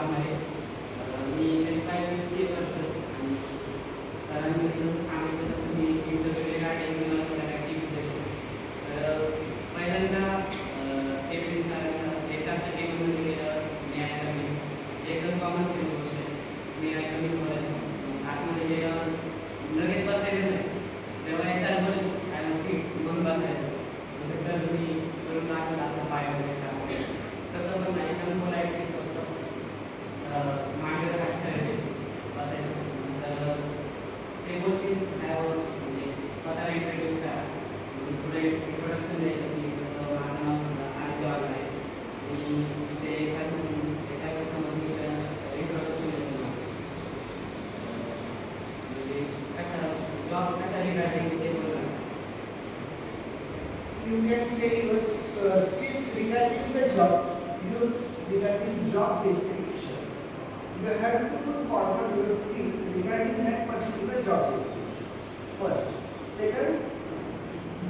नाव आहे. मी FIC करतो आणि सरांनी जसं सांगितलं तसं मी इंटरव्ह्यू अटेंड ॲक्टिव्हिटीज देतो. तर पहिल्यांदा केविन सरांच्या HRच्या टीममध्ये गेलं, मी ऐकलं मी एकदम कॉमन सेन्स गोष्ट आहे. मी ऐकलं मी बोलायचं आतमध्ये गेलं लगेच बसायचं नाही. जेव्हा HR बोलले आय एम सीट मग बसायचं. म्हणजे सर तुम्ही करून टाकलं असं पाय वगैरे टाकलं तसं पण नाही. कारण मला ॲटलीस्ट मागे हात करायचे बसायचं. तर ते बोलतील म्हणजे स्वतःला इंट्रोड्यूस करा, पुढे इंट्रोडक्शन द्यायचं की कसं माझं नाव सुद्धा आदित्य वाघ आहे. मी ते याच्या समोर इंट्रोडक्शन देतो म्हणजे कशा जॉब कशा रिगार्डिंग ते बोलतात. You can say your skills regarding the job, regarding job description. You have to put forward your skills regarding that particular job description. First, second,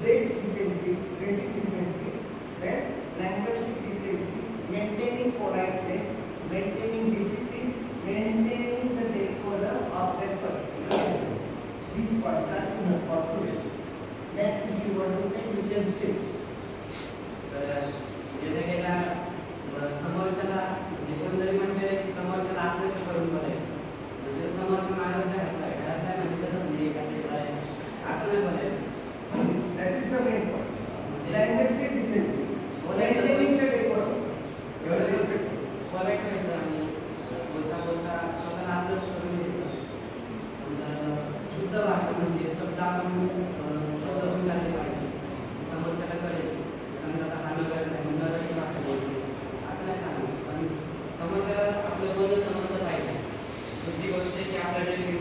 dressing decency, then language decency, maintaining politeness, maintaining discipline, maintaining the decorum of that particular job. These points are enough for today. Then if you want to say, you can say. समोरच्याला जे कोण जरी म्हणते की समोरच्याला आपल्याच करून बोलायचं. म्हणजे समोरचा माणूस घरात काय म्हणजे कसं म्हणजे कसं आहे असं नाही बोलायचं. That is the main point. Language decency. बोलायचं maintaining the decorum. एवढं रिस्पेक्टफुल पोलाइट व्हायचं आणि बोलता बोलता स्वतःला आपलंच करून घ्यायचं. शुद्ध भाषा म्हणजे शब्द आपण शब्द उच्चारले पाहिजे. समोरच्याला कळेल. समजा आता हा नगरचा आहे मग नगरची भाषा बोलते असं नाही सांगणार. पण समोरच्याला आपलं बोलणं समजलं पाहिजे. दुसरी गोष्ट आहे की आपला ड्रेसिंग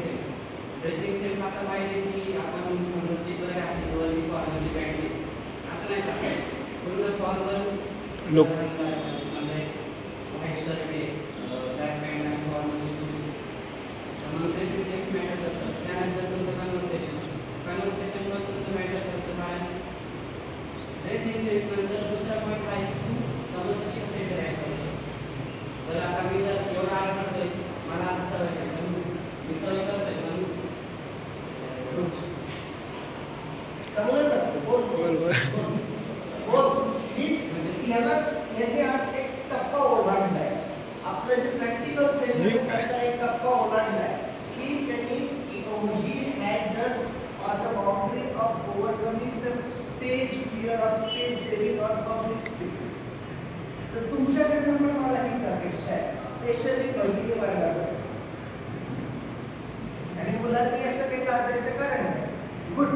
सेन्स असा पाहिजे की आपण समजा स्लीपर घातली वरती फॉर्मलची पॅन्ट घातली असं नाही सांगणार. पूर्ण फॉर्मल लोक समजा व्हाईट शर्ट आहे ब्लॅक पॅन्ट आणि फॉर्मलची शूज. मग ड्रेसिंग सेन्स मॅटर करतं. त्यानंतर तुमचं कन्व्हर्सेशन पण तुमचं मॅटर करतं. कारण ड्रेसिंग सेन्स नंतर दुसरा पॉईंट काय समोरची कसे इंटरॅक्ट करायचं. जर आता मी जर एवढा आळ करतोय मला आता सवय आहे पण मी सवय करतोय पण चांगलं लागतं बोल हीच यालाच याने आज एक टप्पा ओलांडलाय. आपलं जे प्रॅक्टिकल सेशन त्याचा एक टप्पा ओलांडलाय की त्यांनी he had just on the boundary of overcoming the fear of stage daring or public speaking. तर तुमच्याकडनं पण मला हीच अपेक्षा आहे स्पेशली पहिली वर्गात. आणि मुलांनी असं काही लाजायचं कारण नाही. गुड.